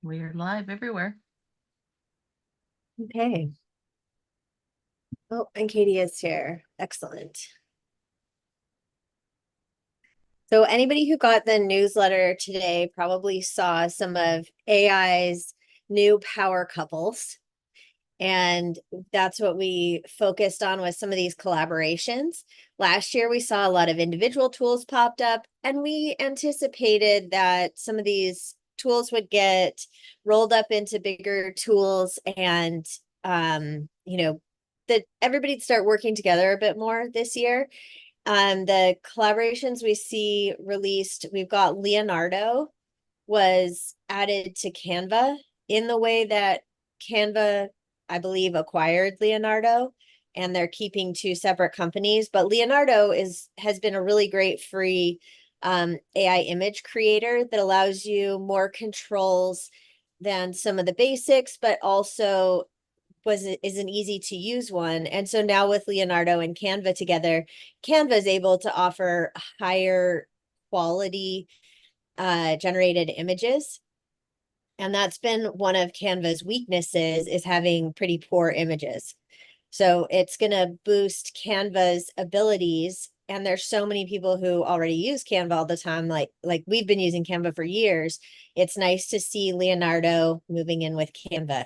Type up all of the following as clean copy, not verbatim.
We're live everywhere. Okay. Oh, and Katie is here. Excellent. So anybody who got the newsletter today probably saw some of AI's new power couples. And that's what we focused on with some of these collaborations. Last year, we saw a lot of individual tools popped up, and we anticipated that some of these tools would get rolled up into bigger tools and, that everybody'd start working together a bit more this year. The collaborations we see released, we've got Leonardo was added to Canva in the way that Canva, I believe, acquired Leonardo, and they're keeping two separate companies. But Leonardo has been a really great free AI image creator that allows you more controls than some of the basics, but also is an easy to use one. And so now with Leonardo and Canva together, Canva is able to offer higher quality generated images. And that's been one of Canva's weaknesses, is having pretty poor images. So it's going to boost Canva's abilities. And there's so many people who already use Canva all the time. Like we've been using Canva for years. It's nice to see Leonardo moving in with Canva.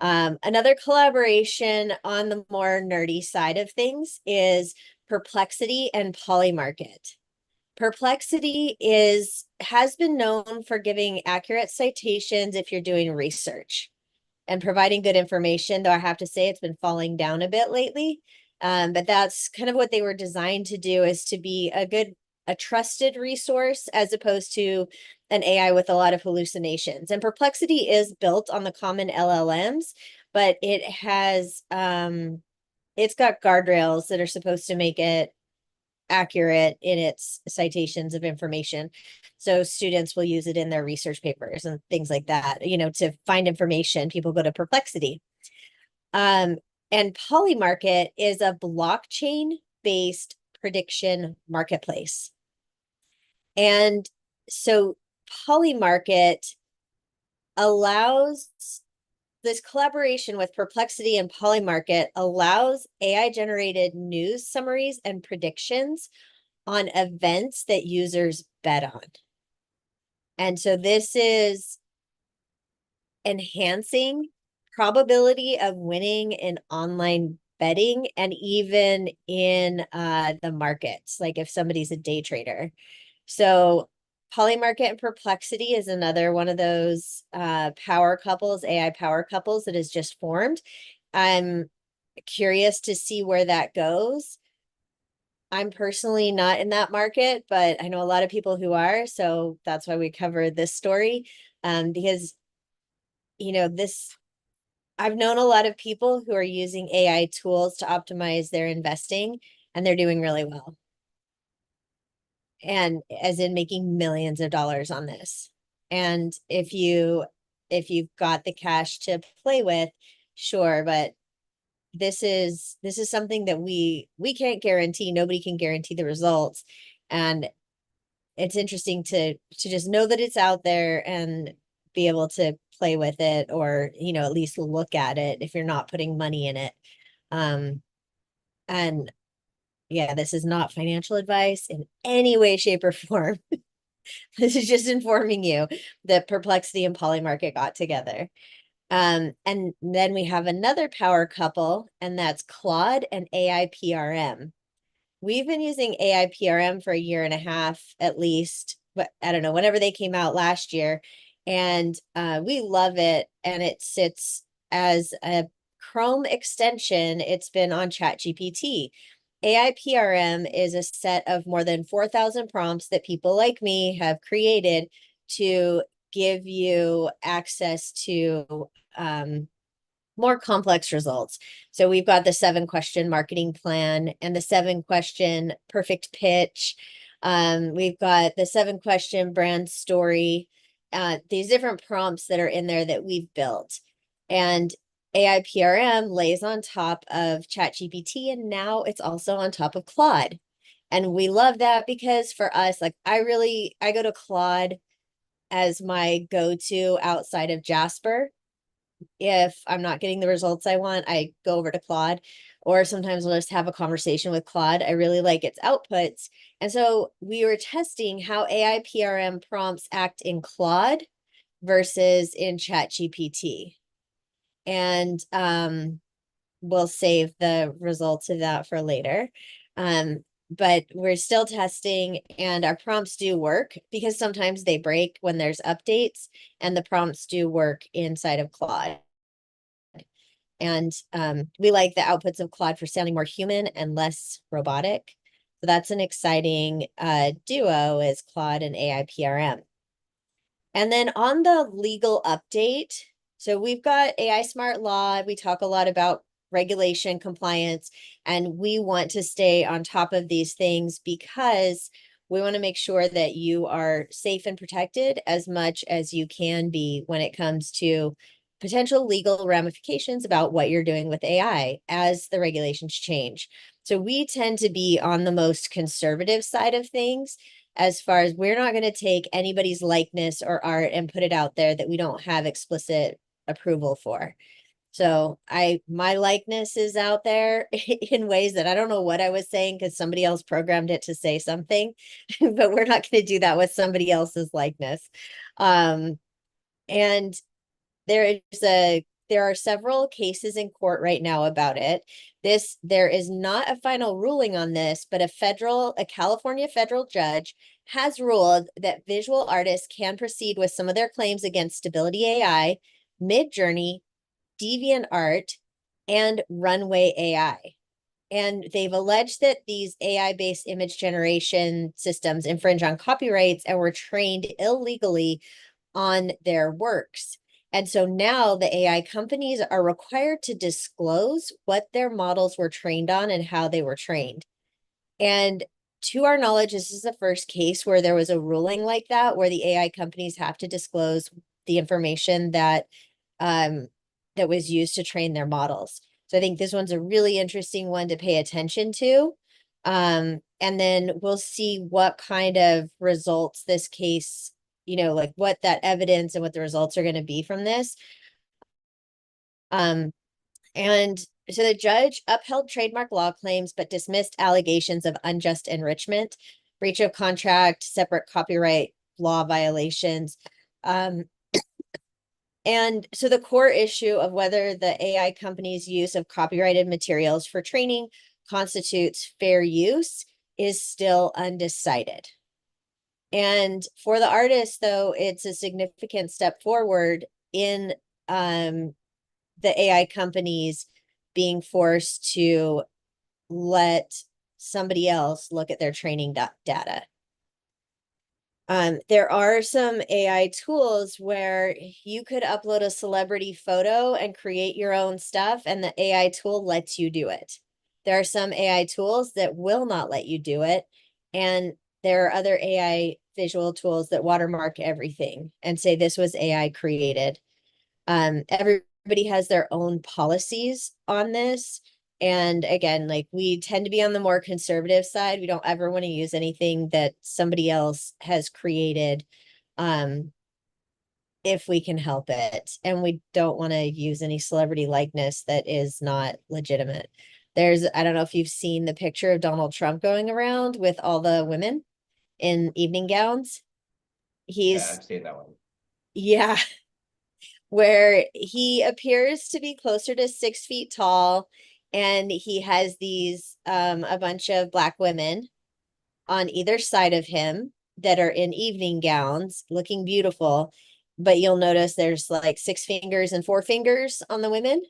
Another collaboration on the more nerdy side of things is Perplexity and Polymarket. Perplexity has been known for giving accurate citations if you're doing research and providing good information, though I have to say it's been falling down a bit lately. But that's kind of what they were designed to do, is to be a trusted resource as opposed to an AI with a lot of hallucinations. And Perplexity is built on the common LLMs, but it's got guardrails that are supposed to make it accurate in its citations of information. So students will use it in their research papers and things like that. To find information, people go to Perplexity. And Polymarket is a blockchain-based prediction marketplace. And so Polymarket allows this collaboration with Perplexity and Polymarket allows AI generated news summaries and predictions on events that users bet on. And so this is enhancing probability of winning in online betting and even in the markets, like if somebody's a day trader. So Polymarket and Perplexity is another one of those power couples, AI power couples that has just formed. I'm curious to see where that goes. I'm personally not in that market, but I know a lot of people who are, so that's why we cover this story. Because this I've known a lot of people who are using AI tools to optimize their investing, and they're doing really well. And as in making millions of dollars on this. And if you've got the cash to play with, sure, but this is something that we can't guarantee. Nobody can guarantee the results. And it's interesting to just know that it's out there and be able to play with it, or at least look at it if you're not putting money in it. And yeah, this is not financial advice in any way, shape, or form. This is just informing you that Perplexity and Polymarket got together. And then we have another power couple, and that's Claude and AI PRM. We've been using AI PRM for a year and a half at least, but I don't know, whenever they came out last year. And we love it. And it sits as a Chrome extension. It's been on ChatGPT. AI PRM is a set of more than 4,000 prompts that people like me have created to give you access to more complex results. So we've got the 7-question marketing plan and the 7-question perfect pitch. We've got the 7-question brand story. These different prompts that are in there that we've built. And AI PRM lays on top of ChatGPT, and now it's also on top of Claude. And we love that because for us, like I go to Claude as my go-to outside of Jasper. If I'm not getting the results I want, I go over to Claude, or sometimes we'll just have a conversation with Claude. I really like its outputs. And so we were testing how AI PRM prompts act in Claude versus in ChatGPT. And we'll save the results of that for later. But we're still testing, and our prompts do work because sometimes they break when there's updates, and the prompts do work inside of Claude. And we like the outputs of Claude for sounding more human and less robotic. So that's an exciting duo, is Claude and AI PRM. And then on the legal update, so we've got AI Smart Law. We talk a lot about regulation, compliance, and we want to stay on top of these things because we want to make sure that you are safe and protected as much as you can be when it comes to potential legal ramifications about what you're doing with AI as the regulations change. So we tend to be on the most conservative side of things, as far as we're not going to take anybody's likeness or art and put it out there that we don't have explicit approval for. So my likeness is out there in ways that I don't know what I was saying because somebody else programmed it to say something, but we're not going to do that with somebody else's likeness. And there are several cases in court right now about it. There is not a final ruling on this, but a California federal judge has ruled that visual artists can proceed with some of their claims against Stability AI, Midjourney, DeviantArt, and Runway AI. And they've alleged that these AI-based image generation systems infringe on copyrights and were trained illegally on their works. And so now the AI companies are required to disclose what their models were trained on and how they were trained. And to our knowledge, this is the first case where there was a ruling like that, where the AI companies have to disclose the information that that was used to train their models. So I think this one's a really interesting one to pay attention to. And then we'll see what kind of results this case, like what that evidence and what the results are going to be from this. And so the judge upheld trademark law claims, but dismissed allegations of unjust enrichment, breach of contract, separate copyright law violations. And so the core issue of whether the AI company's use of copyrighted materials for training constitutes fair use is still undecided. And for the artist, though, it's a significant step forward in the AI companies being forced to let somebody else look at their training data. There are some AI tools where you could upload a celebrity photo and create your own stuff, and the AI tool lets you do it. There are some AI tools that will not let you do it, and there are other AI visual tools that watermark everything and say this was AI created. Everybody has their own policies on this. And again, like, we tend to be on the more conservative side. We don't ever want to use anything that somebody else has created, if we can help it. And we don't want to use any celebrity likeness that is not legitimate. I don't know if you've seen the picture of Donald Trump going around with all the women in evening gowns. Yeah, I've seen that one. Yeah, where he appears to be closer to 6 feet tall, and he has these a bunch of Black women on either side of him that are in evening gowns looking beautiful, but you'll notice there's like 6 fingers and 4 fingers on the women.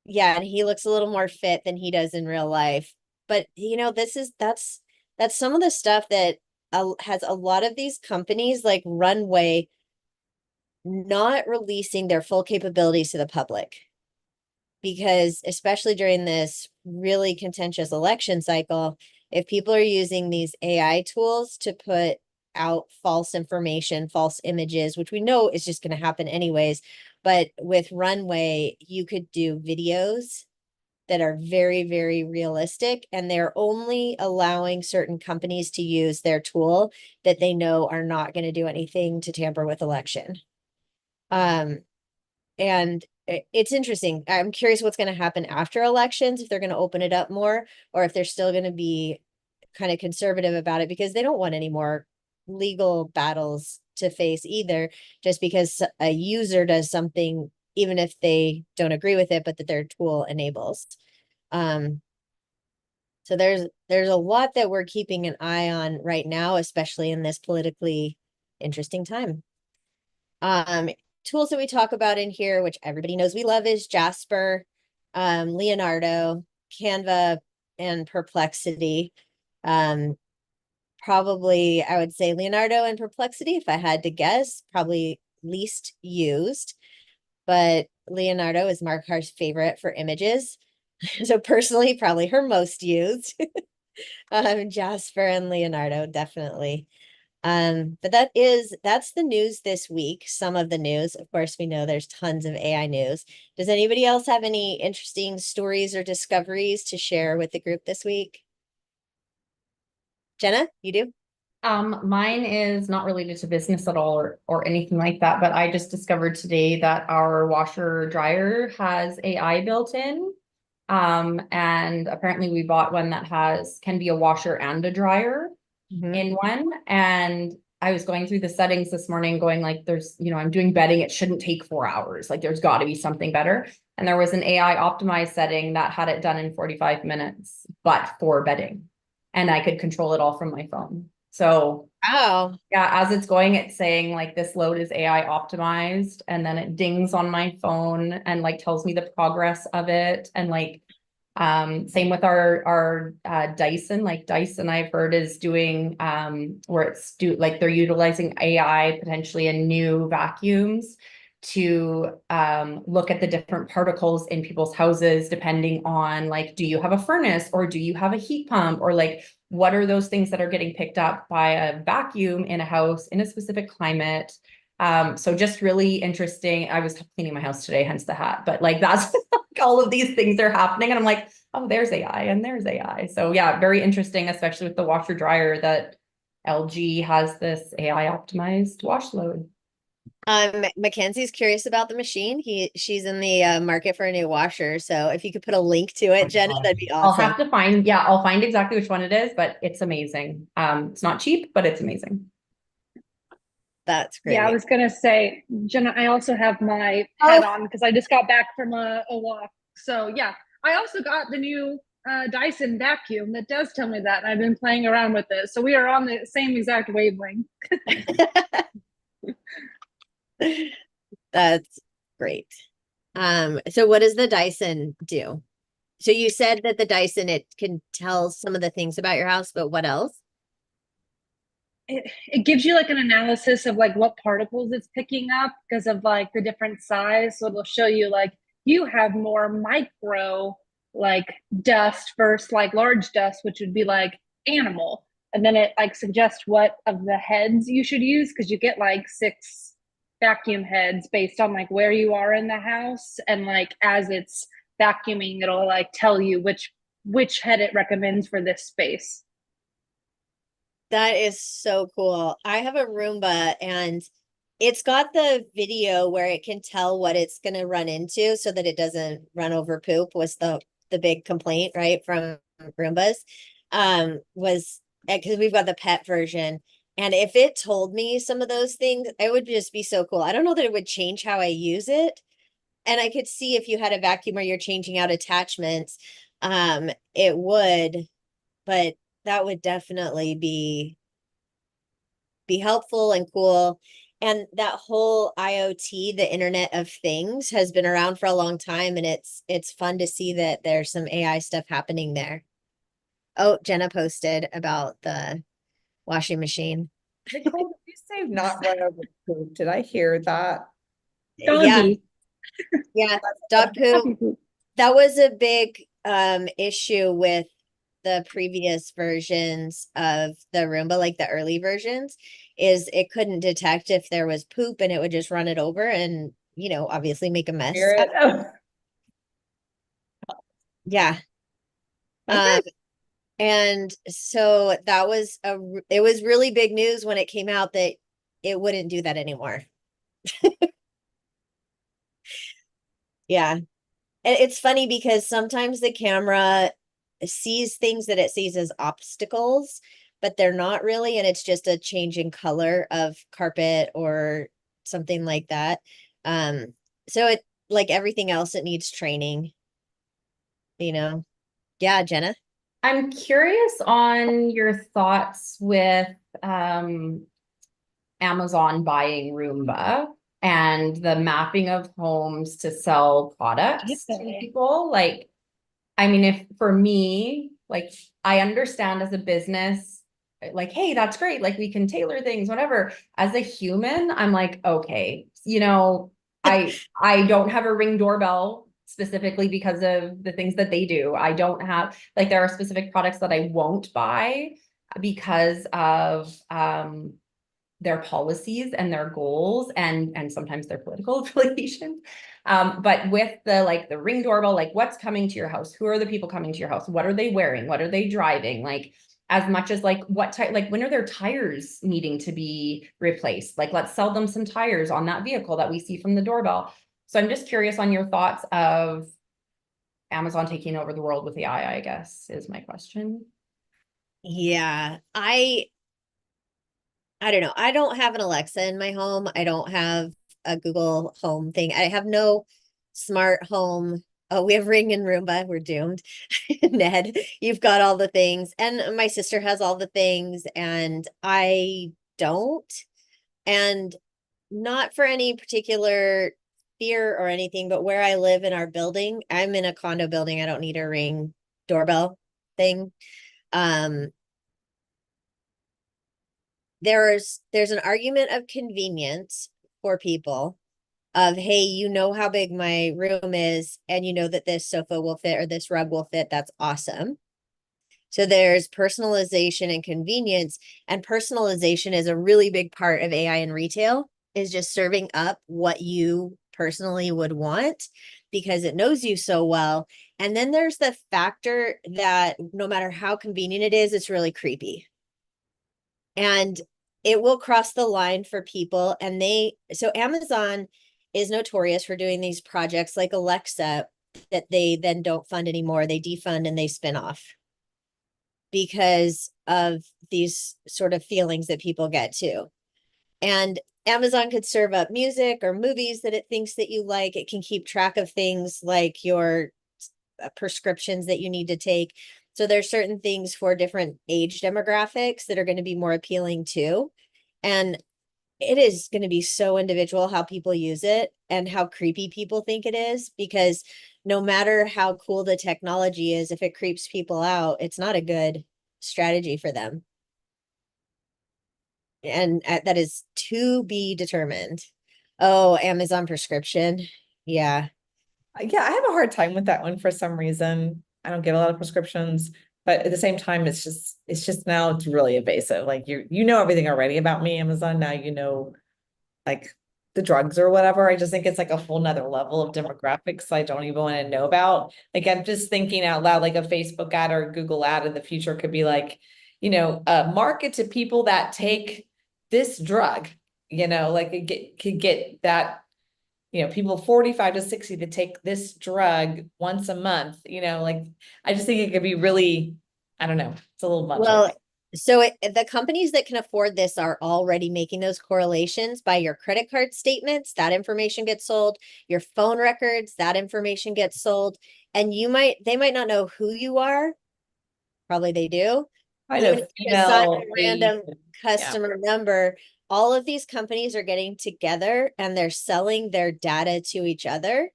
Yeah, and he looks a little more fit than he does in real life. But that's some of the stuff that has a lot of these companies like Runway not releasing their full capabilities to the public, because especially during this really contentious election cycle, if people are using these AI tools to put out false information, false images, which we know is just going to happen anyways, but with Runway, you could do videos that are very, very realistic, and they're only allowing certain companies to use their tool that they know are not going to do anything to tamper with election. And it's interesting. I'm curious what's going to happen after elections, if they're going to open it up more, or if they're still going to be kind of conservative about it, because they don't want any more legal battles to face either, just because a user does something, even if they don't agree with it, but that their tool enables. So there's a lot that we're keeping an eye on right now, especially in this politically interesting time. Tools that we talk about in here, which everybody knows we love, is Jasper, Leonardo, Canva, and Perplexity. Probably I would say Leonardo and Perplexity, if I had to guess, probably least used, but Leonardo is Markar's favorite for images. So personally, probably her most used. Jasper and Leonardo, definitely. But that's the news this week. Some of the news. Of course, we know there's tons of AI news. Does anybody else have any interesting stories or discoveries to share with the group this week? Jenna, you do? Mine is not related to business at all or anything like that, but I just discovered today that our washer dryer has AI built in. And apparently we bought one that can be a washer and a dryer in one. And I was going through the settings this morning going like, I'm doing bedding. It shouldn't take 4 hours. Like there's got to be something better. And there was an AI optimized setting that had it done in 45 minutes, but for bedding. And I could control it all from my phone. So Oh, yeah, as it's going, it's saying like this load is AI optimized, and then it dings on my phone and like tells me the progress of it. And like same with our Dyson. Like Dyson, I've heard is doing where it's like they're utilizing AI potentially in new vacuums to look at the different particles in people's houses, depending on like, do you have a furnace or do you have a heat pump, or like what are those things that are getting picked up by a vacuum in a house in a specific climate. So just really interesting. I was cleaning my house today, hence the hat, but like that's all of these things are happening. And I'm like, oh, there's AI and there's AI. So yeah, very interesting, especially with the washer dryer, that LG has this AI optimized wash load. Mackenzie's curious about the machine. She's in the market for a new washer. So if you could put a link to it, Jenna, that'd be I'll awesome. have to I'll find exactly which one it is, but it's amazing. It's not cheap, but it's amazing. That's great. Yeah, I was gonna say, Jenna, I also have my hat on because I just got back from a walk. So yeah, I also got the new Dyson vacuum that does tell me that, and I've been playing around with it. So we are on the same exact wavelength. That's great. So what does the Dyson do? So you said that the Dyson, it can tell some of the things about your house, but what else? It gives you like an analysis of like what particles it's picking up because of like the different size. So it'll show you like you have more micro like dust versus like large dust, which would be like animal. And then it like suggests what of the heads you should use because you get like 6 vacuum heads based on like where you are in the house. And like as it's vacuuming, it'll like tell you which head it recommends for this space. That is so cool. I have a Roomba and it's got the video where it can tell what it's going to run into so that it doesn't run over poop, was the big complaint, right, from Roombas. Was because we've got the pet version. And if it told me some of those things, it would just be so cool. I don't know that it would change how I use it. And I could see if you had a vacuum or you're changing out attachments, it would, but that would definitely be helpful and cool. And that whole IoT, the Internet of Things, has been around for a long time, and it's fun to see that there's some AI stuff happening there. Oh, Jenna posted about the washing machine. Nicole, did you say not run over poop? Did I hear that? Doggy. Yeah, dog poop. That was a big issue with the previous versions of the Roomba, like the early versions, is it couldn't detect if there was poop and it would just run it over and, obviously make a mess. Hear it? Oh. Yeah. Okay. And so that was it was really big news when it came out that it wouldn't do that anymore. Yeah. And it's funny because sometimes the camera sees things that it sees as obstacles, but they're not really, and it's just a change in color of carpet or something like that. So it, like everything else, it needs training, you know. Yeah, Jenna. I'm curious on your thoughts with um, Amazon buying Roomba and the mapping of homes to sell products to people. Like, I mean, if for me, like, I understand as a business, like, hey, that's great. Like, we can tailor things, whatever. As a human, I'm like, okay, I don't have a Ring doorbell specifically because of the things that they do. I don't have, like, there are specific products that I won't buy because of their policies and their goals and sometimes their political affiliations. But with the like the Ring doorbell, like what's coming to your house? Who are the people coming to your house? What are they wearing? What are they driving? Like as much as like what type, like when are their tires needing to be replaced? Like let's sell them some tires on that vehicle that we see from the doorbell. So I'm just curious on your thoughts of Amazon taking over the world with AI, I guess, is my question. Yeah, I don't know. I don't have an Alexa in my home. I don't have a Google Home thing. I have no smart home. Oh, we have Ring and Roomba. We're doomed. Ned, you've got all the things. And my sister has all the things, and I don't. And not for any particular fear or anything, but where I live in our building, I'm in a condo building. I don't need a Ring doorbell thing. Um, there's an argument of convenience for people of, hey, you know how big my room is and you know that this sofa will fit or this rug will fit. That's awesome. So there's personalization and convenience, and personalization is a really big part of AI in retail, is just serving up what you personally would want because it knows you so well. And then there's the factor that no matter how convenient it is, it's really creepy. And it will cross the line for people. And so Amazon is notorious for doing these projects like Alexa that they then don't fund anymore. They defund and they spin off because of these sort of feelings that people get too. And Amazon could serve up music or movies that it thinks that you like. It can keep track of things like your prescriptions that you need to take. So there's certain things for different age demographics that are going to be more appealing too. And it is going to be so individual how people use it and how creepy people think it is, because no matter how cool the technology is, if it creeps people out, it's not a good strategy for them. And that is to be determined. Oh, Amazon prescription. Yeah. Yeah, I have a hard time with that one for some reason. I don't get a lot of prescriptions, but at the same time, it's just now it's really invasive. Like you know everything already about me, Amazon. Now you know like the drugs or whatever. I just think it's like a whole nother level of demographics I don't even want to know about. Like I'm just thinking out loud, like a Facebook ad or a Google ad in the future could be like, market to people that take this drug, like it could get that, people 45 to 60 to take this drug once a month, like I just think it could be really, I don't know, it's a little much. Well, so the companies that can afford this are already making those correlations by your credit card statements. That information gets sold. Your phone records, that information gets sold. And they might not know who you are. Probably they do. I Even know if you assign a female, random Asian, customer number, all of these companies are getting together and they're selling their data to each other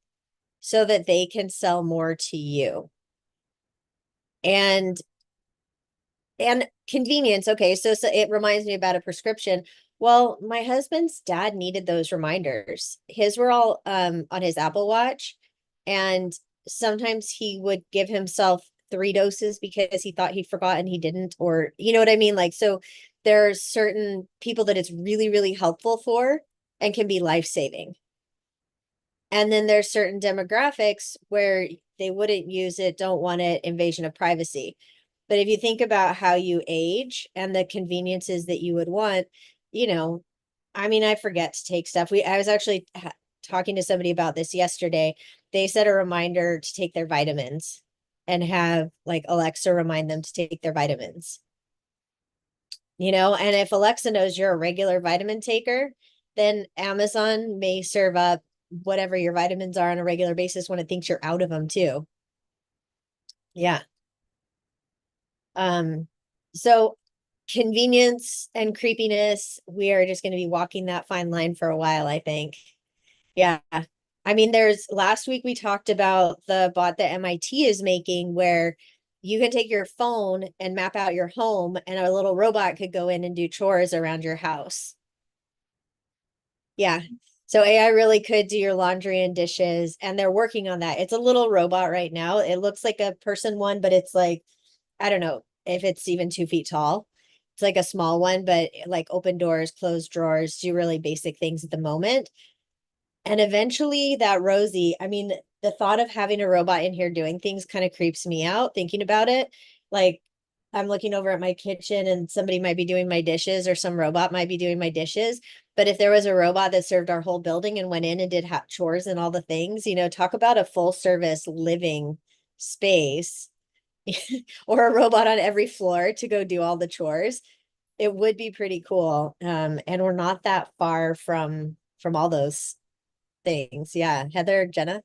so that they can sell more to you. And convenience. Okay, so it reminds me about a prescription. Well, my husband's dad needed those reminders. His were all on his Apple Watch, and sometimes he would give himself 3 doses because he thought he'd forgotten he didn't, or you know what I mean? Like, so there's certain people that it's really, really helpful for and can be life-saving. And then there's certain demographics where they wouldn't use it, don't want it, invasion of privacy. But if you think about how you age and the conveniences that you would want, you know, I mean, I forget to take stuff. I was actually talking to somebody about this yesterday. They set a reminder to take their vitamins and have like Alexa remind them to take their vitamins. And if Alexa knows you're a regular vitamin taker, then Amazon may serve up whatever your vitamins are on a regular basis when it thinks you're out of them too. Yeah. So convenience and creepiness, we are just going to be walking that fine line for a while, I think. Yeah. I mean, last week we talked about the bot that MIT is making where you can take your phone and map out your home and a little robot could go in and do chores around your house. Yeah. So AI really could do your laundry and dishes, and they're working on that. It's a little robot right now. It looks like a person one, but it's like, I don't know if it's even 2 feet tall. It's like a small one, but like open doors, close drawers, do really basic things at the moment. And eventually that Rosie, I mean, the thought of having a robot in here doing things kind of creeps me out thinking about it. Like I'm looking over at my kitchen and somebody might be doing my dishes or some robot might be doing my dishes. But if there was a robot that served our whole building and went in and did chores and all the things, talk about a full service living space or a robot on every floor to go do all the chores, it would be pretty cool. And we're not that far from all those things. Yeah. Heather, Jenna?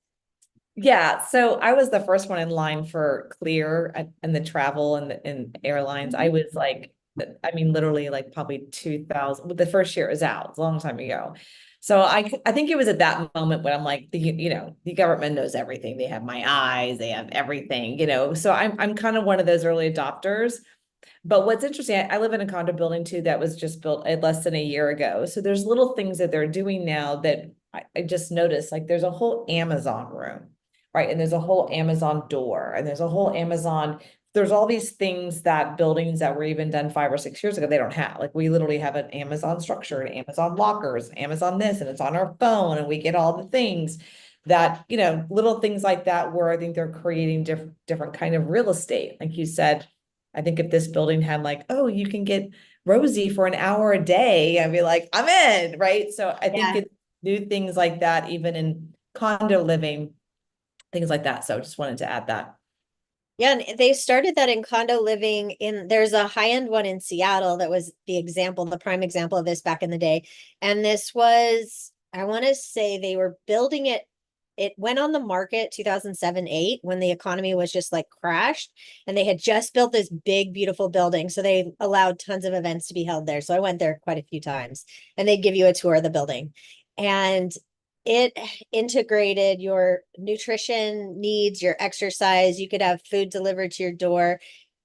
Yeah, so I was the first one in line for Clear and the travel and airlines. I was like, I mean, literally like probably 2000, the first year it was out, a long time ago. So I think it was at that moment when I'm like, the government knows everything. They have my eyes, they have everything, so I'm kind of one of those early adopters. But what's interesting, I live in a condo building too that was just built less than a year ago. So there's little things that they're doing now that I just noticed, like there's a whole Amazon room, right? And there's a whole Amazon door, and there's a whole Amazon. There's all these things that buildings that were even done 5 or 6 years ago, they don't have. Like we literally have an Amazon structure and Amazon lockers, Amazon this, and it's on our phone, and we get all the things that, little things like that, where I think they're creating different kind of real estate. Like you said, I think if this building had like, oh, you can get Rosie for an hour a day, I'd be like, I'm in, right? So I think it's new things like that, even in condo living, things like that. So just wanted to add that. Yeah, and they started that in condo living there's a high-end one in Seattle that was the prime example of this back in the day. And this was, I want to say they were building it. It went on the market 2007-8 when the economy was just like crashed, and they had just built this big, beautiful building. So they allowed tons of events to be held there. So I went there quite a few times, and they'd give you a tour of the building. And it integrated your nutrition needs, your exercise. You could have food delivered to your door,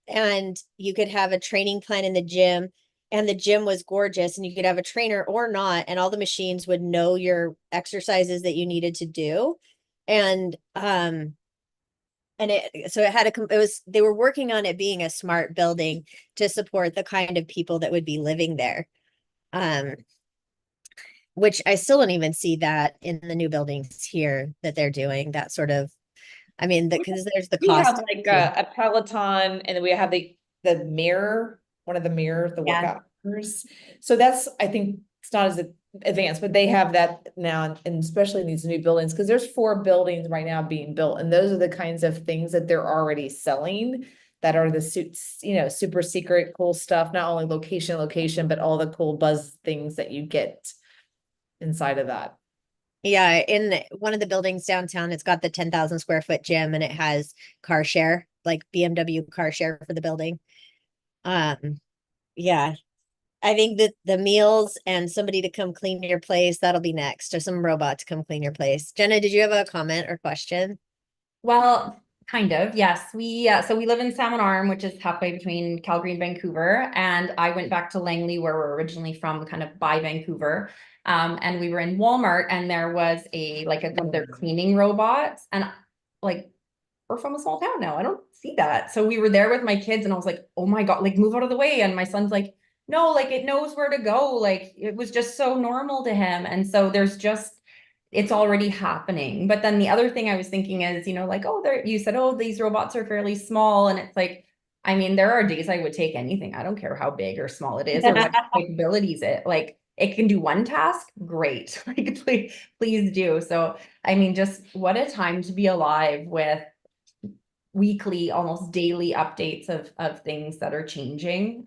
and you could have a training plan in the gym. And the gym was gorgeous, and you could have a trainer or not, and all the machines would know your exercises that you needed to do. And they were working on it being a smart building to support the kind of people that would be living there. Which I still don't even see that in the new buildings here that they're doing that sort of, I mean, because there's the We cost. have like a Peloton, and then we have the mirror, one of the mirrors, the workout mirrors. So that's, I think it's not as advanced, but they have that now, and especially in these new buildings, because there's 4 buildings right now being built, and those are the kinds of things that they're already selling, that are the suits, super secret, cool stuff, not only location, but all the cool buzz things that you get inside of that. Yeah, in one of the buildings downtown, it's got the 10,000 square foot gym, and it has car share, like BMW car share for the building. Yeah, I think that the meals and somebody to come clean your place, that'll be next, or some robot to come clean your place. Jenna, did you have a comment or question? Well, kind of, yes. So we live in Salmon Arm, which is halfway between Calgary and Vancouver. And I went back to Langley, where we're originally from, kind of by Vancouver. And we were in Walmart, and there was one of their cleaning robots. And like, we're from a small town now, I don't see that. So we were there with my kids, and I was like, oh my God, like move out of the way. And my son's like, no, like it knows where to go. Like it was just so normal to him. And so there's just it's already happening. But then the other thing I was thinking is, you know, like, oh, there, you said, oh, these robots are fairly small. And it's like, I mean, there are days I would take anything. I don't care how big or small it is or what capabilities it can do one task. Great. Like, please do. So, I mean, just what a time to be alive with weekly, almost daily updates of things that are changing.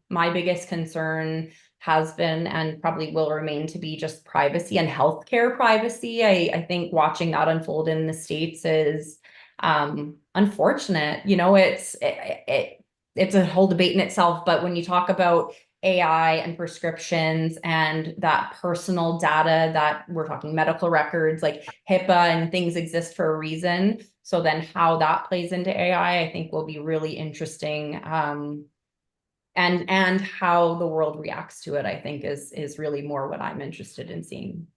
My biggest concern has been and probably will remain to be just privacy and healthcare privacy. I think watching that unfold in the States is unfortunate. You know, it's a whole debate in itself, but when you talk about AI and prescriptions and that personal data that we're talking medical records, like HIPAA and things exist for a reason. So then how that plays into AI, I think will be really interesting. And how the world reacts to it, I think is really more what I'm interested in seeing.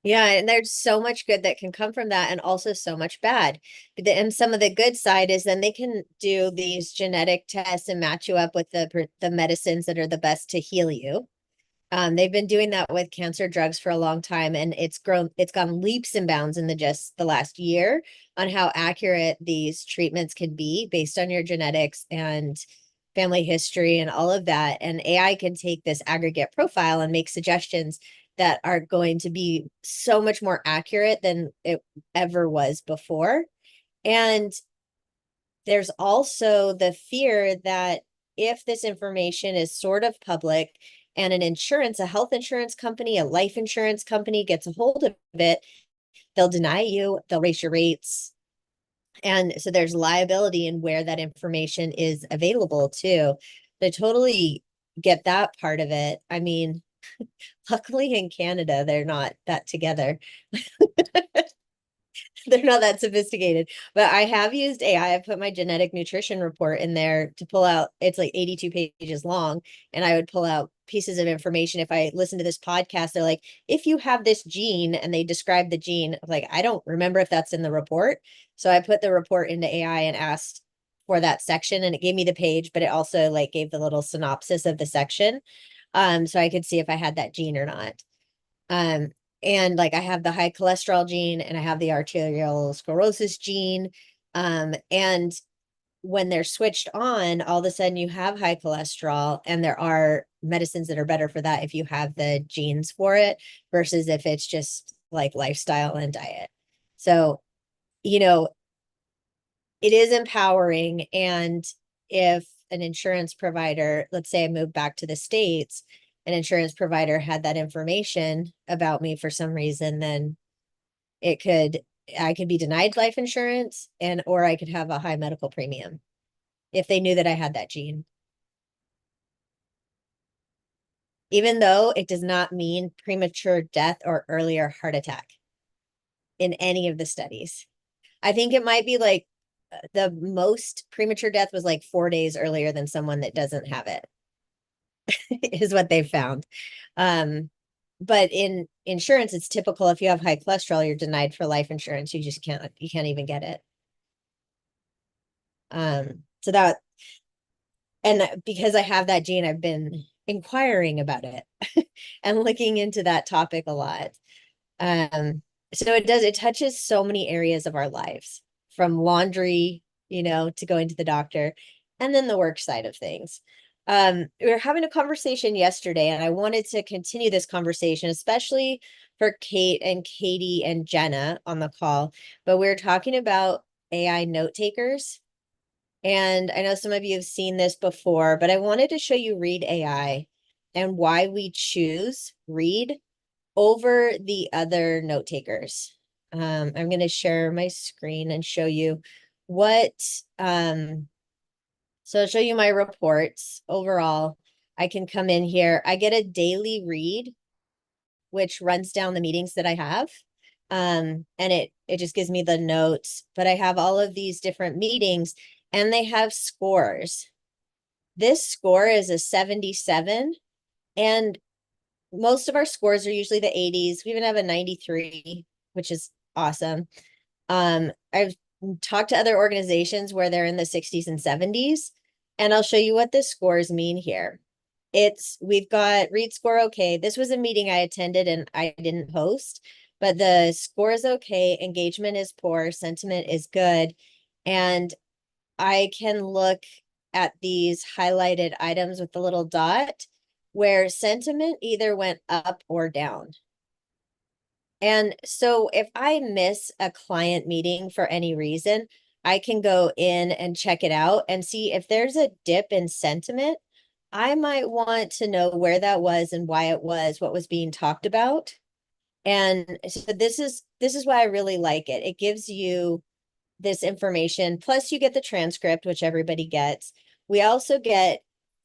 Yeah, and there's so much good that can come from that and also so much bad. And some of the good side is then they can do these genetic tests and match you up with the medicines that are the best to heal you. They've been doing that with cancer drugs for a long time, and it's gone leaps and bounds in just the last year on how accurate these treatments can be based on your genetics and family history and all of that. And AI can take this aggregate profile and make suggestions that are going to be so much more accurate than it ever was before. And there's also the fear that if this information is sort of public and a health insurance company, a life insurance company gets a hold of it, they'll deny you, they'll raise your rates. And so there's liability in where that information is available too. They totally get that part of it. I mean, luckily in Canada, they're not that together. They're not that sophisticated, but I have used AI. I put my genetic nutrition report in there to pull out, it's like 82 pages long. And I would pull out pieces of information. If I listen to this podcast, they're like, if you have this gene, and they describe the gene, I'm like, I don't remember if that's in the report. So I put the report into AI and asked for that section, and it gave me the page, but it also like gave the little synopsis of the section. So I could see if I had that gene or not. And like I have the high cholesterol gene and I have the arterial sclerosis gene. And when they're switched on, all of a sudden you have high cholesterol, and there are medicines that are better for that if you have the genes for it versus if it's just like lifestyle and diet. So, you know, it is empowering. And if an insurance provider, let's say I moved back to the States, an insurance provider had that information about me for some reason, then I could be denied life insurance, or I could have a high medical premium if they knew that I had that gene. Even though it does not mean premature death or earlier heart attack in any of the studies. I think it might be like the most premature death was like 4 days earlier than someone that doesn't have it. Is what they've found. But in insurance, it's typical if you have high cholesterol, you're denied for life insurance. You can't even get it. So that, and because I have that gene, I've been inquiring about it and looking into that topic a lot. So it touches so many areas of our lives, from laundry, to going to the doctor, and then the work side of things. We were having a conversation yesterday, and I wanted to continue this conversation, especially for Kate and Katie and Jenna on the call. But we were talking about AI note takers. And I know some of you have seen this before, but I wanted to show you Read.ai and why we choose Read over the other note takers. I'm going to share my screen and show you what, so I'll show you my reports overall. I can come in here. I get a daily read, which runs down the meetings that I have. And it just gives me the notes, but I have all of these different meetings, and they have scores. This score is a 77, and most of our scores are usually the 80s. We even have a 93, which is awesome. I've talked to other organizations where they're in the 60s and 70s, and I'll show you what the scores mean here. We've got read score okay. This was a meeting I attended and I didn't host, but the score is okay, engagement is poor, sentiment is good. And I can look at these highlighted items with the little dot where sentiment either went up or down. And so if I miss a client meeting for any reason, I can go in and check it out and see if there's a dip in sentiment. I might want to know where that was and why it was, what was being talked about. And so this is why I really like it. It gives you this information. Plus you get the transcript, which everybody gets. We also get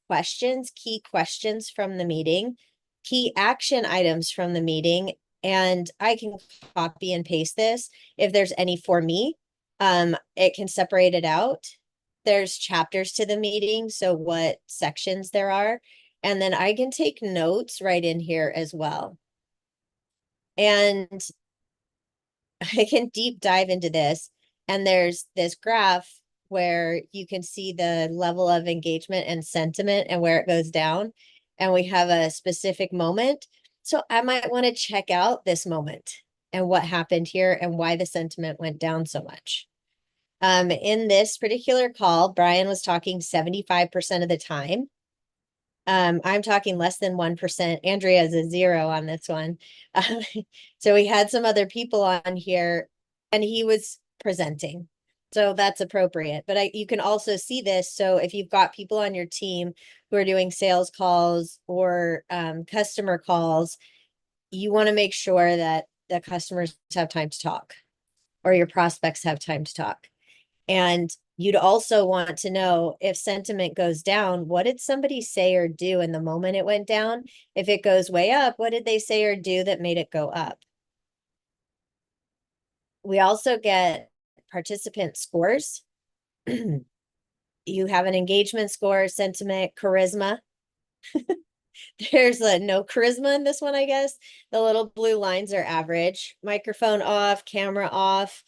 questions, key questions from the meeting, key action items from the meeting, and I can copy and paste this if there's any for me. It can separate it out. There's chapters to the meeting, so what sections there are, and then I can take notes right in here as well. And I can deep dive into this. And there's this graph where you can see the level of engagement and sentiment and where it goes down. And we have a specific moment. So I might want to check out this moment and what happened here and why the sentiment went down so much. In this particular call, Brian was talking 75% of the time. I'm talking less than 1%. Andrea is a 0 on this one. So we had some other people on here and he was presenting. So that's appropriate. But you can also see this. So if you've got people on your team who are doing sales calls or customer calls, you want to make sure that the customers have time to talk or your prospects have time to talk. And you'd also want to know if sentiment goes down, what did somebody say or do in the moment it went down? If it goes way up, what did they say or do that made it go up? We also get participant scores. You have an engagement score, sentiment, charisma. There's no charisma in this one, I guess. The little blue lines are average. Microphone off, camera off.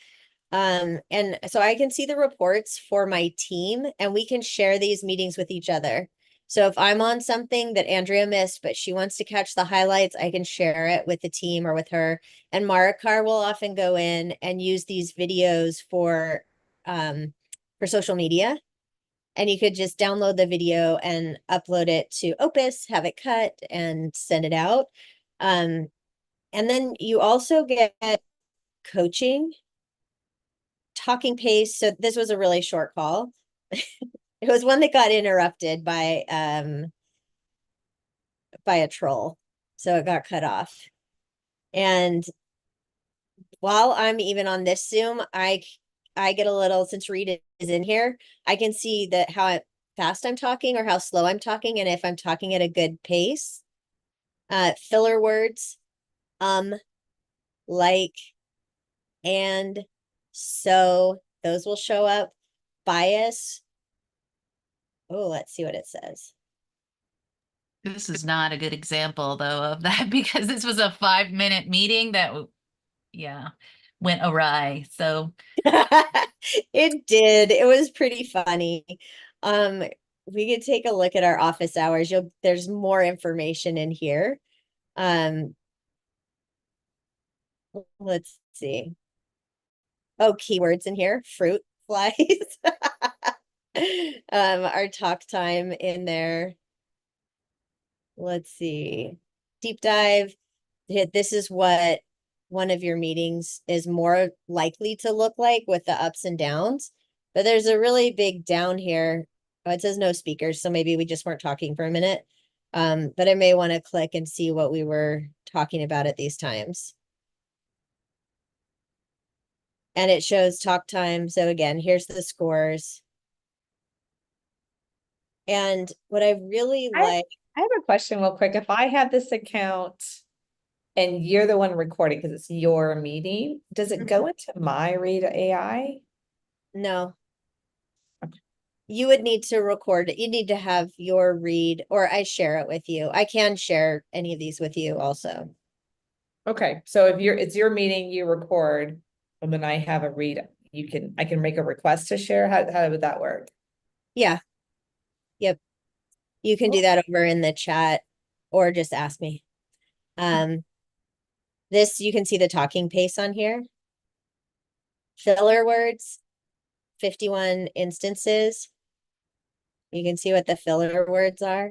And so I can see the reports for my team and we can share these meetings with each other. So if I'm on something that Andrea missed, but she wants to catch the highlights, I can share it with the team or with her. And Marakar will often go in and use these videos for social media. And you could just download the video and upload it to Opus, have it cut and send it out. And then you also get coaching, talking pace. So this was a really short call. It was one that got interrupted by a troll. So it got cut off. And while I'm even on this Zoom, I get a little, since Read is in here, I can see that how fast I'm talking or how slow I'm talking and if I'm talking at a good pace. Filler words, like, and, so those will show up. Bias. Oh, let's see what it says. This is not a good example though of that because this was a 5-minute meeting that, yeah, went awry. So It did. It was pretty funny. We could take a look at our office hours. There's more information in here. Let's see. Oh, keywords in here. Fruit flies. Our talk time in there. Let's see. Deep dive. This is what one of your meetings is more likely to look like with the ups and downs. But there's a really big down here. Oh, it says no speakers, so maybe we just weren't talking for a minute. But I may want to click and see what we were talking about at these times. And it shows talk time. So again, here's the scores. And what I really like. I have a question real quick. If I have this account and you're the one recording because it's your meeting, does it go into my Read.ai? No. Okay. You would need to record it. You need to have your Read, or I share it with you. I can share any of these with you also. Okay, so if it's your meeting, you record, and then I have a Read, I can make a request to share. How would that work? Yeah. Yep. You can do that over in the chat or just ask me. This, you can see the talking pace on here. Filler words, 51 instances. You can see what the filler words are.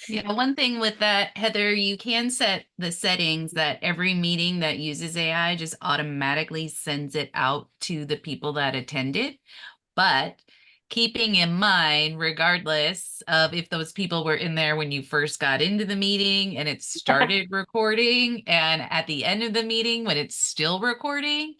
Yeah, one thing with that, Heather, you can set the settings that every meeting that uses AI just automatically sends it out to the people that attend it. But keeping in mind, regardless of if those people were in there when you first got into the meeting and it started recording, and at the end of the meeting when it's still recording,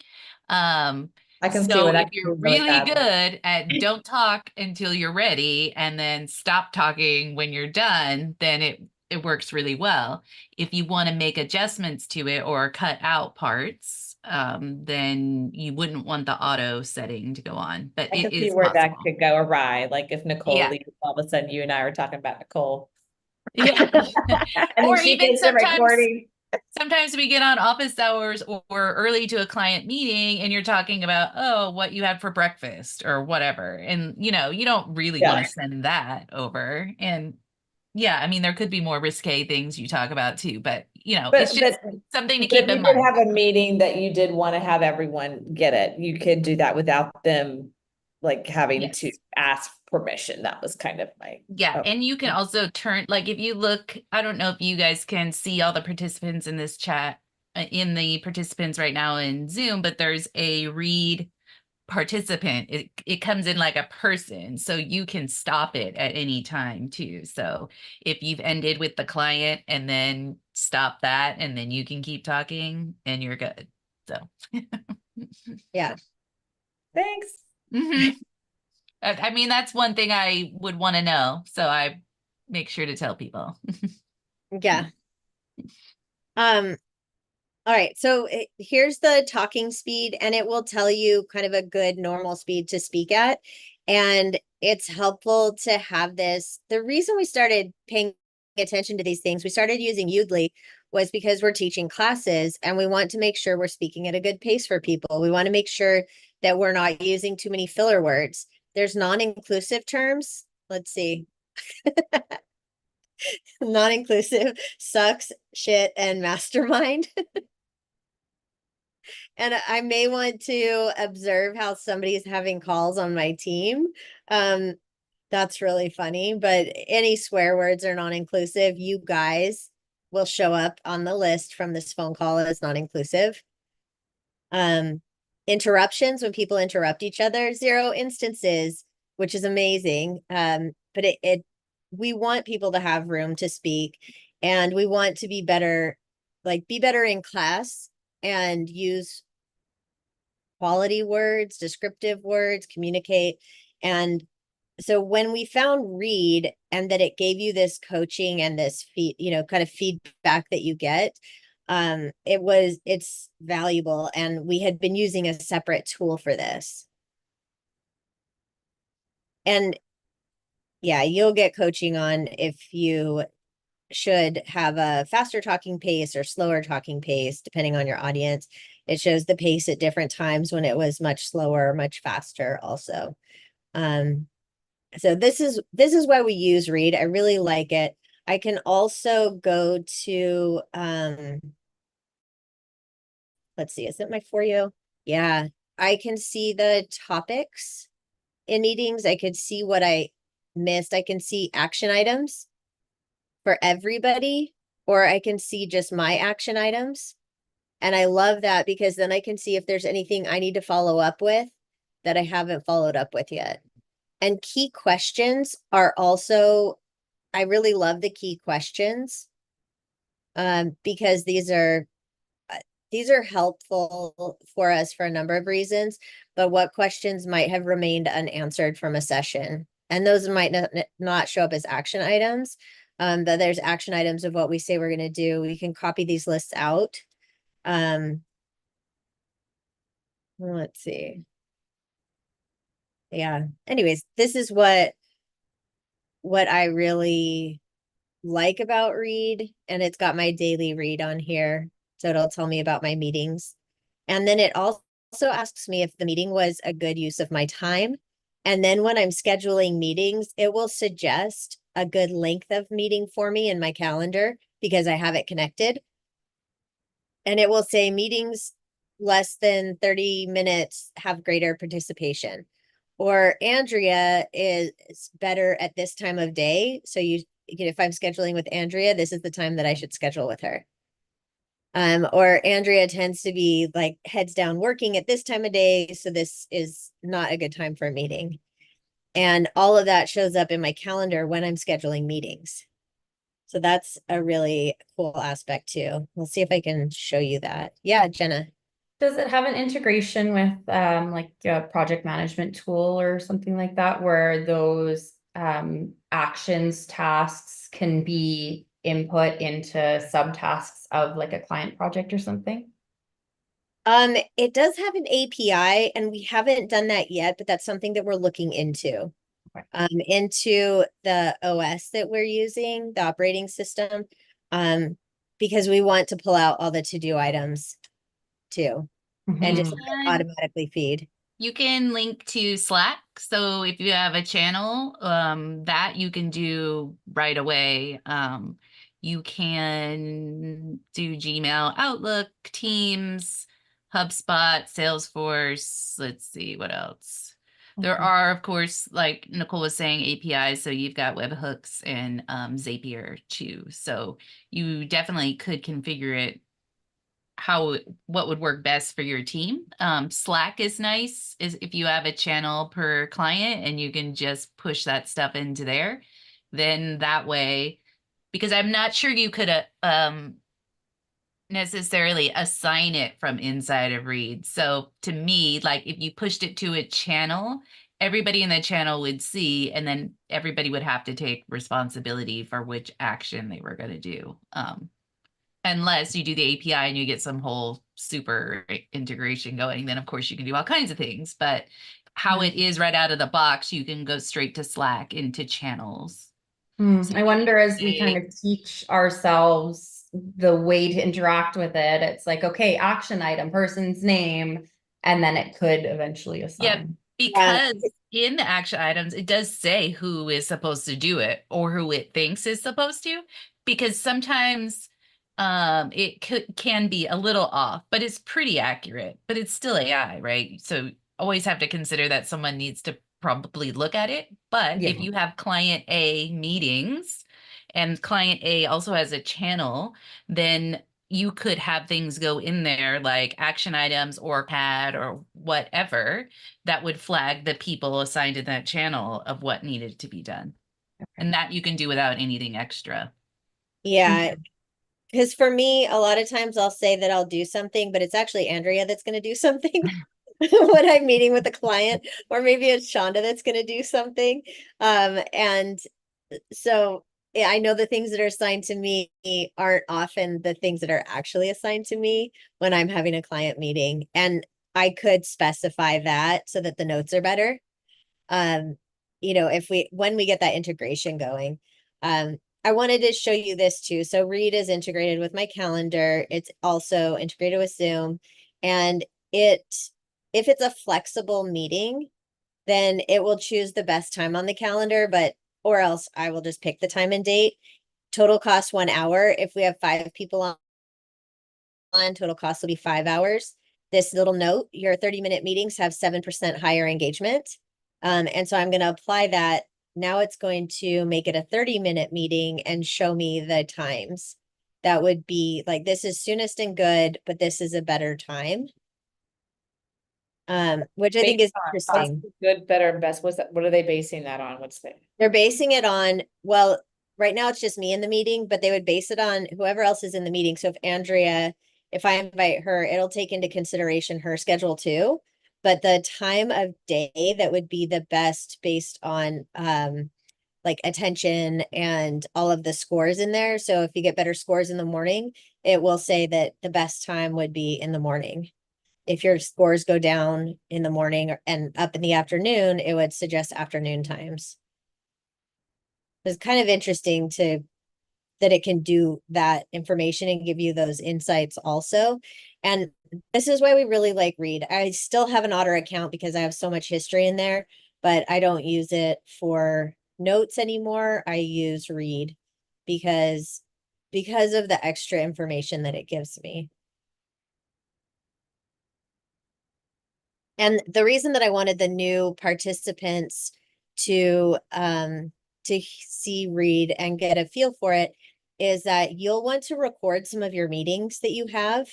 I can see so what I if can you're do really really badly. good at don't talk until you're ready and then stop talking when you're done, then it works really well. If you want to make adjustments to it or cut out parts, then you wouldn't want the auto setting to go on, but I it can see is where that possible. could go awry, like if Nicole Yeah. leaves, all of a sudden you and I are talking about Nicole. Yeah. And Or then she even takes the recording. sometimes we get on office hours or early to a client meeting and you're talking about, oh, what you had for breakfast or whatever. And, you know, you don't really want Yeah. to send that over. And yeah, I mean, there could be more risque things you talk about too, but, you know, it's just something to But if keep you in did mind. have a meeting that you did want to have everyone get it, you could do that without them like having to Yes. ask permission. That was kind of my. Yeah, Oh. and you can also turn, like if you look, I don't know if you guys can see all the participants in this chat, in the participants right now in Zoom, but there's a read participant. It comes in like a person, so you can stop it at any time too. So if you've ended with the client and then stop that, and then you can keep talking and you're good. So Yeah. Thanks. Mhm. I mean, that's one thing I would want to know. So I make sure to tell people. Yeah. All right, so here's the talking speed, and it will tell you kind of a good normal speed to speak at. And it's helpful to have this. The reason we started paying attention to these things, we started using Udly, was because we're teaching classes and we want to make sure we're speaking at a good pace for people. We want to make sure that we're not using too many filler words. There's non-inclusive terms. Let's see. Non-inclusive, sucks, shit, and mastermind. And I may want to observe how somebody's having calls on my team. That's really funny, but any swear words are non-inclusive. You guys will show up on the list from this phone call as non-inclusive. Interruptions, when people interrupt each other, 0 instances, which is amazing. But we want people to have room to speak, and we want to be better, like be better in class and use quality words, descriptive words, communicate. And so when we found Read and that it gave you this coaching and this kind of feedback that you get, it's valuable. And we had been using a separate tool for this. And yeah, you'll get coaching on if you should have a faster talking pace or slower talking pace, depending on your audience. It shows the pace at different times when it was much slower, much faster also. So this is why we use Read. I really like it. I can also go to, let's see, is it my For You? Yeah, I can see the topics in meetings. I could see what I missed. I can see action items for everybody, or I can see just my action items. And I love that because then I can see if there's anything I need to follow up with that I haven't followed up with yet. And key questions are also, I really love the key questions because these are helpful for us for a number of reasons, but what questions might have remained unanswered from a session? And those might not show up as action items, but there's action items of what we say we're going to do. We can copy these lists out. Let's see. Yeah. Anyways, this is what I really like about Read, and it's got my daily read on here. So it'll tell me about my meetings. And then it also asks me if the meeting was a good use of my time. And then when I'm scheduling meetings, it will suggest a good length of meeting for me in my calendar because I have it connected. And it will say meetings less than 30 minutes have greater participation. Or Andrea is better at this time of day. So if I'm scheduling with Andrea, this is the time that I should schedule with her. Or Andrea tends to be like heads down working at this time of day. So this is not a good time for a meeting. And all of that shows up in my calendar when I'm scheduling meetings. So that's a really cool aspect too. We'll see if I can show you that. Yeah, Jenna. Does it have an integration with like a project management tool or something like that, where those actions, tasks can be input into subtasks of like a client project or something? It does have an API, and we haven't done that yet, but that's something that we're looking into. Okay. Into the OS that we're using, the operating system, because we want to pull out all the to-do items too, and just automatically feed. You can link to Slack. So if you have a channel, that you can do right away. You can do Gmail, Outlook, Teams, HubSpot, Salesforce. Let's see what else. There are, of course, like Nicole was saying, APIs. So you've got webhooks and Zapier too. So you definitely could configure it what would work best for your team. Slack is nice is if you have a channel per client and you can just push that stuff into there, then that way, because I'm not sure you could necessarily assign it from inside of Read. So to me, like if you pushed it to a channel, everybody in the channel would see, and then everybody would have to take responsibility for which action they were going to do. Unless you do the API and you get some whole super integration going, then of course you can do all kinds of things. But how it is right out of the box, you can go straight to Slack into channels. So I wonder, as we kind of teach ourselves the way to interact with it, it's like, okay, action item, person's name, and then it could eventually assign. Yeah, because in the action items, it does say who is supposed to do it or who it thinks is supposed to, because sometimes it can be a little off, but it's pretty accurate, but it's still AI, right? So always have to consider that someone needs to probably look at it. But if you have client A meetings and client A also has a channel, then you could have things go in there like action items or CAD or whatever that would flag the people assigned in that channel of what needed to be done. And that you can do without anything extra. Yeah. Because for me, a lot of times I'll say that I'll do something, but it's actually Andrea that's going to do something when I'm meeting with a client, or maybe it's Shonda that's going to do something. And so yeah, I know the things that are assigned to me aren't often the things that are actually assigned to me when I'm having a client meeting. And I could specify that so that the notes are better. When we get that integration going. I wanted to show you this too. So Read is integrated with my calendar. It's also integrated with Zoom. And if it's a flexible meeting, then it will choose the best time on the calendar, or else I will just pick the time and date. Total cost 1 hour. If we have 5 people on, total cost will be 5 hours. This little note, your 30-minute meetings have 7% higher engagement. And so I'm going to apply that. Now it's going to make it a 30-minute meeting and show me the times. That would be like, this is soonest and good, but this is a better time. Which I think is interesting. Good, better, and best. What are they basing that on? They're basing it on, well, right now it's just me in the meeting, but they would base it on whoever else is in the meeting. So if I invite her, it'll take into consideration her schedule too. But the time of day that would be the best based on like attention and all of the scores in there. So if you get better scores in the morning, it will say that the best time would be in the morning. If your scores go down in the morning and up in the afternoon, it would suggest afternoon times. It's kind of interesting that it can do that information and give you those insights also. And this is why we really like Read. I still have an Otter account because I have so much history in there, but I don't use it for notes anymore. I use Read because because of the extra information that it gives me. And the reason that I wanted the new participants to see, read, and get a feel for it is that you'll want to record some of your meetings that you have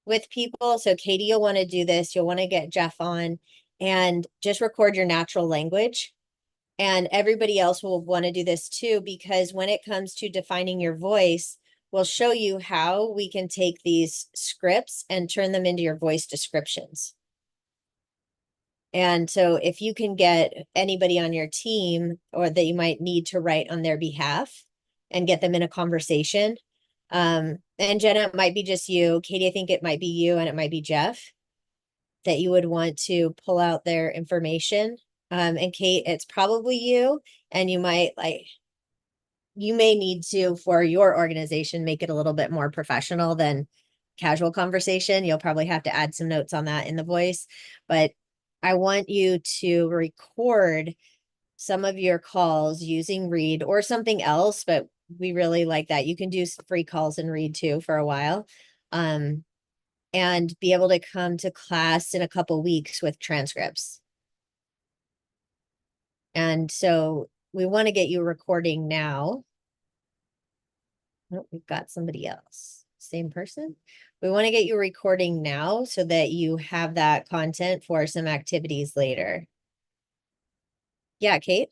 with people. So Katie, you'll want to do this. You'll want to get Jeff on and just record your natural language. And everybody else will want to do this too, because when it comes to defining your voice, we'll show you how we can take these scripts and turn them into your voice descriptions. And so if you can get anybody on your team or that you might need to write on their behalf and get them in a conversation, and Jenna, it might be just you. Katie, I think it might be you, and it might be Jeff that you would want to pull out their information. And Kate, it's probably you, and you may need to, for your organization, make it a little bit more professional than casual conversation. You'll probably have to add some notes on that in the voice, but I want you to record some of your calls using Read or something else, but we really like that. You can do free calls in Read too for a while, and be able to come to class in a couple weeks with transcripts. And so we want to get you recording now. Oh, we've got somebody else. Same person. We want to get you recording now so that you have that content for some activities later. Yeah, Kate?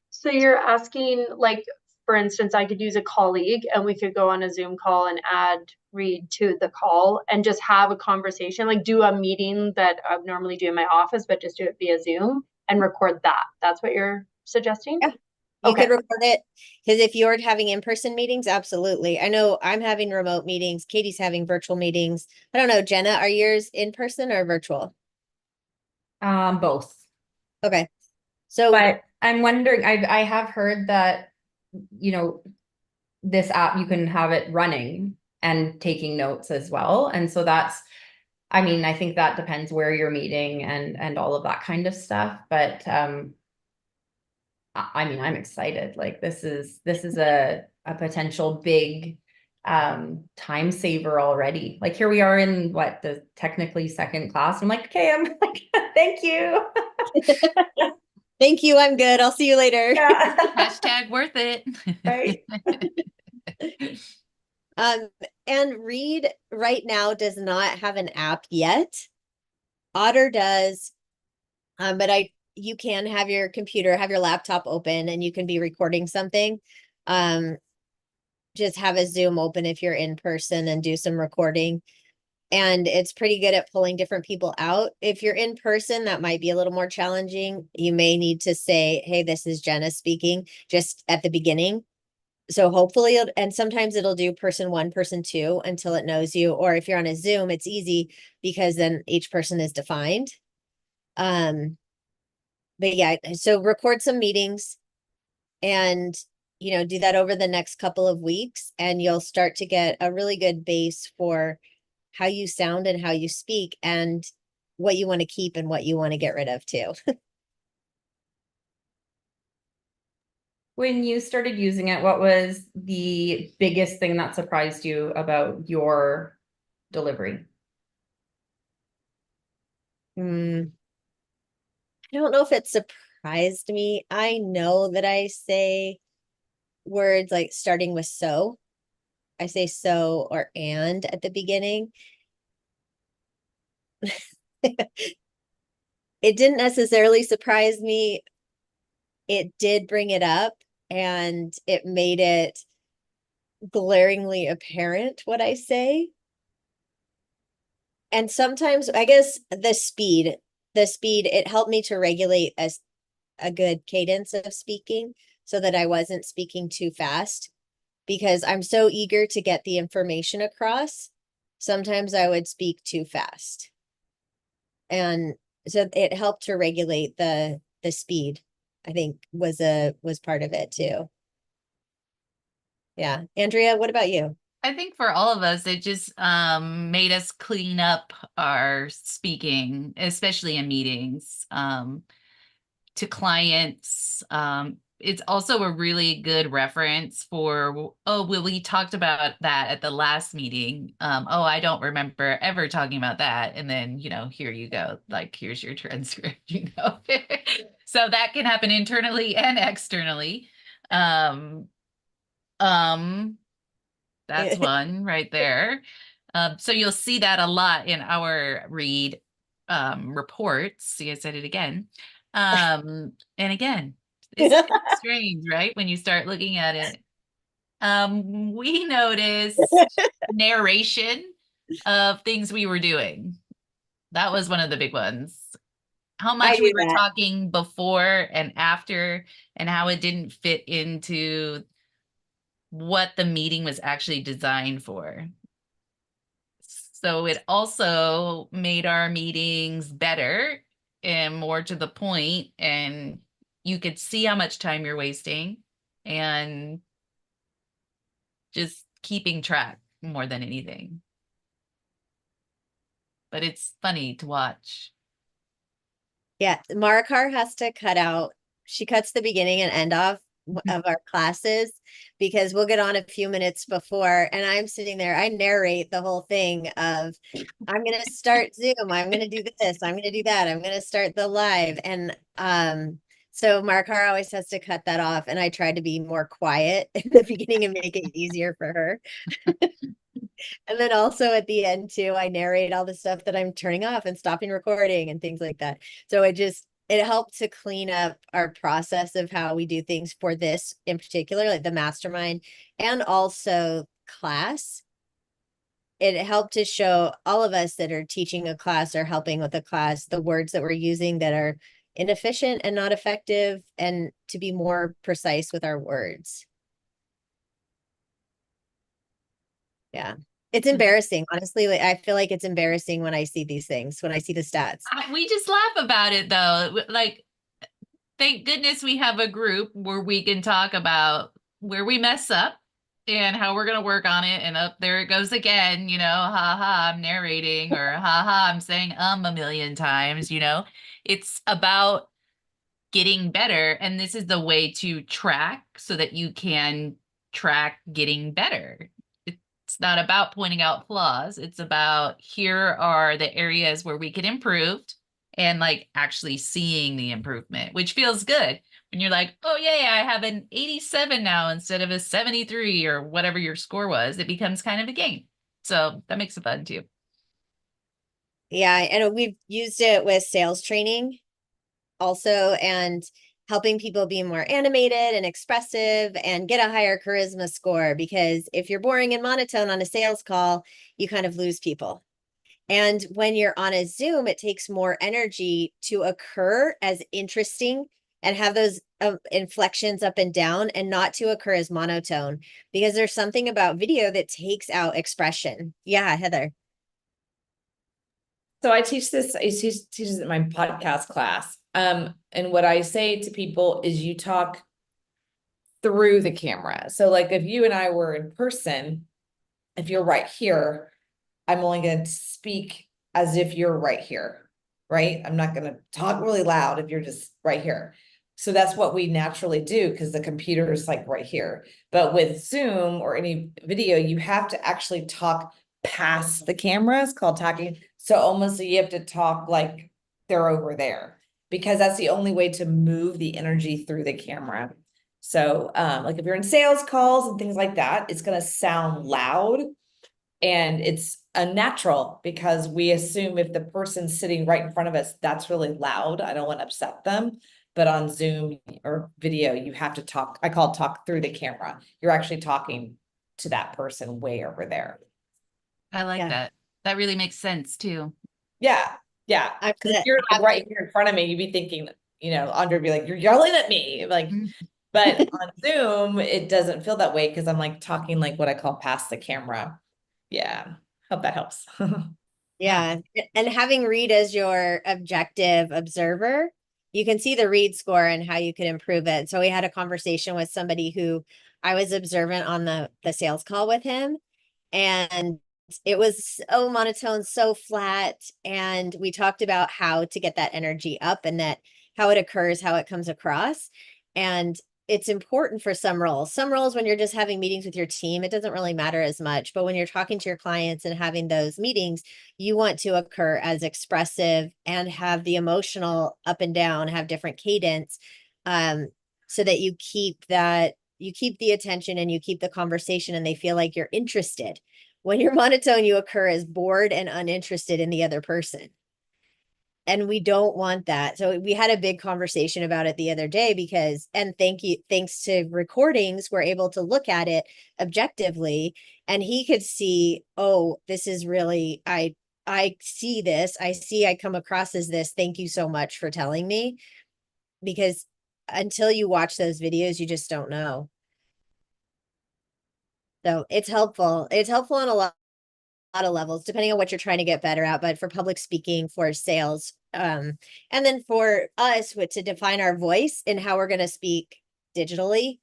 So you're asking, like, for instance, I could use a colleague and we could go on a Zoom call and add Read to the call and just have a conversation, like do a meeting that I would normally do in my office, but just do it via Zoom and record that. That's what you're suggesting? Yeah. You Okay. could record it, because if you're having in-person meetings, absolutely. I know I'm having remote meetings. Katie's having virtual meetings. I don't know, Jenna, are yours in person or virtual? Both. Okay. So, But I'm wondering, I have heard that, you know, this app, you can have it running and taking notes as well. And so that's, I mean, I think that depends where you're meeting and all of that kind of stuff. But I mean, I'm excited. Like this is a potential big time saver already. Like here we are in what, the technically second class. I'm like, okay, I'm like, thank you. thank you. I'm good. I'll see you later. Yeah. Hashtag worth it. Right. And Read right now does not have an app yet. Otter does, but you can have your computer, have your laptop open, and you can be recording something. Just have a Zoom open if you're in person and do some recording. And it's pretty good at pulling different people out. If you're in person, that might be a little more challenging. You may need to say, hey, this is Jenna speaking, just at the beginning. So hopefully, and sometimes it'll do person 1, person 2 until it knows you. Or if you're on a Zoom, it's easy because then each person is defined. But yeah, so record some meetings and, do that over the next couple of weeks, and you'll start to get a really good base for how you sound and how you speak and what you want to keep and what you want to get rid of too. When you started using it, what was the biggest thing that surprised you about your delivery? I don't know if it surprised me. I know that I say words like starting with so. I say so or and at the beginning. It didn't necessarily surprise me. It did bring it up, and it made it glaringly apparent what I say. And sometimes, I guess the speed, it helped me to regulate a good cadence of speaking so that I wasn't speaking too fast, because I'm so eager to get the information across. Sometimes I would speak too fast. And so it helped to regulate the speed, I think was part of it too. Yeah. Andrea, what about you? I think for all of us, it just made us clean up our speaking, especially in meetings, to clients, it's also a really good reference for, oh, well, we talked about that at the last meeting. Oh, I don't remember ever talking about that. And then, here you go. Like, here's your transcript, So that can happen internally and externally. That's one right there. So you'll see that a lot in our Read reports. See, I said it again. And again, it's strange, right? When you start looking at it. We noticed narration of things we were doing. That was one of the big ones. How much we were talking before and after, and how it didn't fit into what the meeting was actually designed for. So it also made our meetings better and more to the point, and you could see how much time you're wasting and just keeping track more than anything. But it's funny to watch. Yeah, Marakar has to cut out, she cuts the beginning and end off of our classes because we'll get on a few minutes before and I'm sitting there, I narrate the whole thing of, I'm going to start Zoom, I'm going to do this, I'm going to do that, I'm going to start the live. And so Marakar always has to cut that off, and I try to be more quiet in the beginning and make it easier for her. And then also at the end too, I narrate all the stuff that I'm turning off and stopping recording and things like that. So it helped to clean up our process of how we do things for this in particular, like the mastermind and also class. It helped to show all of us that are teaching a class or helping with a class, the words that we're using that are inefficient and not effective, and to be more precise with our words. Yeah. It's embarrassing, honestly. Like, I feel like it's embarrassing when I see these things, when I see the stats. We just laugh about it though. Like, thank goodness we have a group where we can talk about where we mess up and how we're going to work on it. And up there it goes again, ha ha, I'm narrating, or ha ha, I'm saying a million times, It's about getting better. And this is the way to track so that you can track getting better. It's not about pointing out flaws. It's about, here are the areas where we could improve, and like actually seeing the improvement, which feels good when you're like, oh yeah, I have an 87 now instead of a 73 or whatever your score was. It becomes kind of a game. So that makes it fun too. Yeah, and we've used it with sales training also, and helping people be more animated and expressive and get a higher charisma score, because if you're boring and monotone on a sales call, you kind of lose people. And when you're on a Zoom, it takes more energy to occur as interesting and have those inflections up and down, and not to occur as monotone, because there's something about video that takes out expression. Yeah, Heather. So I teach this, I teach it in my podcast class. And what I say to people is you talk through the camera. So like if you and I were in person, if you're right here, I'm only going to speak as if you're right here, right? I'm not going to talk really loud if you're just right here. So that's what we naturally do because the computer is like right here. But with Zoom or any video, you have to actually talk past the camera. It's called talking. So almost you have to talk like they're over there, because that's the only way to move the energy through the camera. So like if you're in sales calls and things like that, it's going to sound loud. And it's unnatural because we assume if the person's sitting right in front of us, that's really loud. I don't want to upset them. But on Zoom or video, you have to talk. I call it talk through the camera. You're actually talking to that person way over there. I like that. That really makes sense too. Yeah. Yeah. If you're like right here in front of me, you'd be thinking, Andre would be like, you're yelling at me. Like, but on Zoom, it doesn't feel that way because I'm like talking like what I call past the camera. Yeah, hope that helps. Yeah, and having Read as your objective observer, you can see the Read score and how you could improve it. So we had a conversation with somebody who I was observant on the sales call with him, and it was so monotone, so flat. And we talked about how to get that energy up and that how it occurs, how it comes across. And it's important for some roles. Some roles, when you're just having meetings with your team, it doesn't really matter as much. But when you're talking to your clients and having those meetings, you want to occur as expressive and have the emotional up and down, have different cadence, so that you keep the attention and you keep the conversation and they feel like you're interested. When you're monotone, you occur as bored and uninterested in the other person. And we don't want that. So we had a big conversation about it the other day because, and thanks to recordings, we're able to look at it objectively, and he could see, oh, this is really, I see this. I come across as this. Thank you so much for telling me. Because until you watch those videos, you just don't know. So it's helpful. It's helpful in a lot of levels, depending on what you're trying to get better at. But for public speaking, for sales, and then for us to define our voice and how we're going to speak digitally,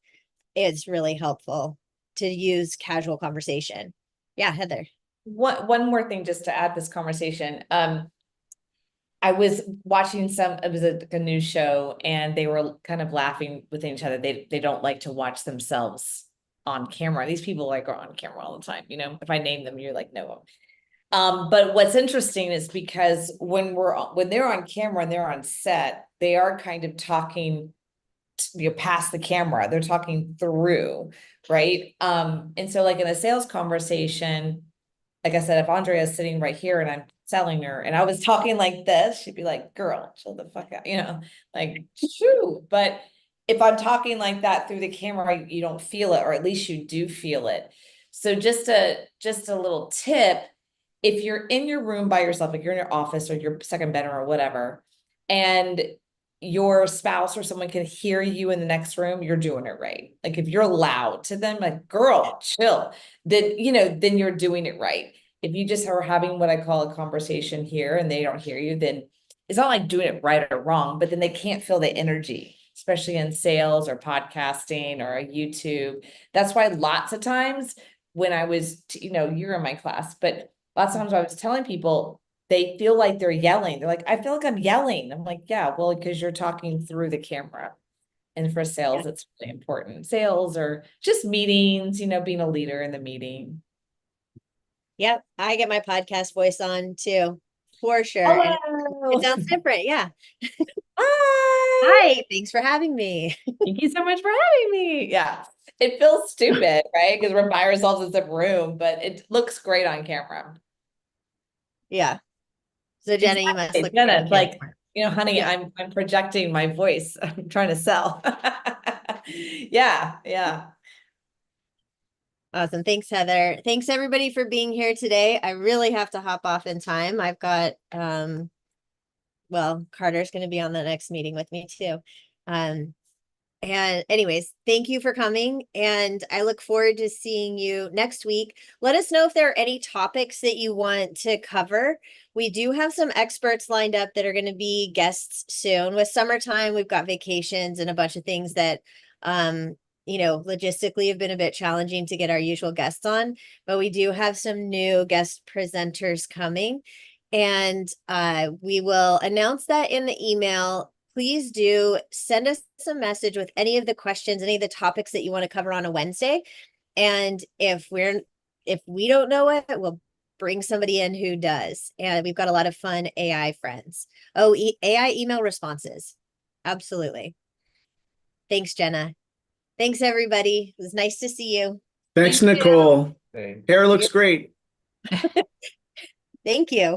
it's really helpful to use casual conversation. Yeah, Heather. One more thing just to add this conversation. I was watching it was a news show, and they were kind of laughing within each other. They don't like to watch themselves on camera. These people like are on camera all the time. You know, if I name them, you're like, no. But what's interesting is because when they're on camera and they're on set, they are kind of talking, past the camera. They're talking through, right? And so like in a sales conversation, like I said, if Andrea is sitting right here and I'm selling her and I was talking like this, she'd be like, girl, chill the fuck out, like, shoo. But if I'm talking like that through the camera, you don't feel it, or at least you do feel it. So just a little tip, if you're in your room by yourself, like you're in your office or your second bedroom or whatever, and your spouse or someone can hear you in the next room, you're doing it right. Like if you're loud to them, like, girl, chill, then, then you're doing it right. If you just are having what I call a conversation here and they don't hear you, then it's not like doing it right or wrong, but then they can't feel the energy, especially in sales or podcasting or a YouTube. That's why lots of times when I was, you're in my class, but lots of times I was telling people, they feel like they're yelling. They're like, I feel like I'm yelling. I'm like, yeah, well, because you're talking through the camera. And for sales, it's really important. Sales or just meetings, being a leader in the meeting. Yep, I get my podcast voice on too, for sure. Hello. It sounds different. Yeah. Hi. Hi. Thanks for having me. Thank you so much for having me. Yeah. It feels stupid, right? Because we're by ourselves in the room, but it looks great on camera. Yeah. So Jenna, you must look Jenna, like, honey, yeah. I'm projecting my voice. I'm trying to sell. Yeah. Awesome. Thanks, Heather. Thanks everybody for being here today. I really have to hop off in time. I've got, well, Carter's going to be on the next meeting with me too. And anyways, thank you for coming, and I look forward to seeing you next week. Let us know if there are any topics that you want to cover. We do have some experts lined up that are going to be guests soon. With summertime, we've got vacations and a bunch of things that, logistically have been a bit challenging to get our usual guests on, but we do have some new guest presenters coming, and we will announce that in the email. Please do send us a message with any of the questions, any of the topics that you want to cover on a Wednesday. And if we don't know it, we'll bring somebody in who does. And we've got a lot of fun AI friends. Oh, AI email responses. Absolutely. Thanks, Jenna. Thanks, everybody. It was nice to see you. Thanks, Thank you. Nicole. Hair looks great. Thank you.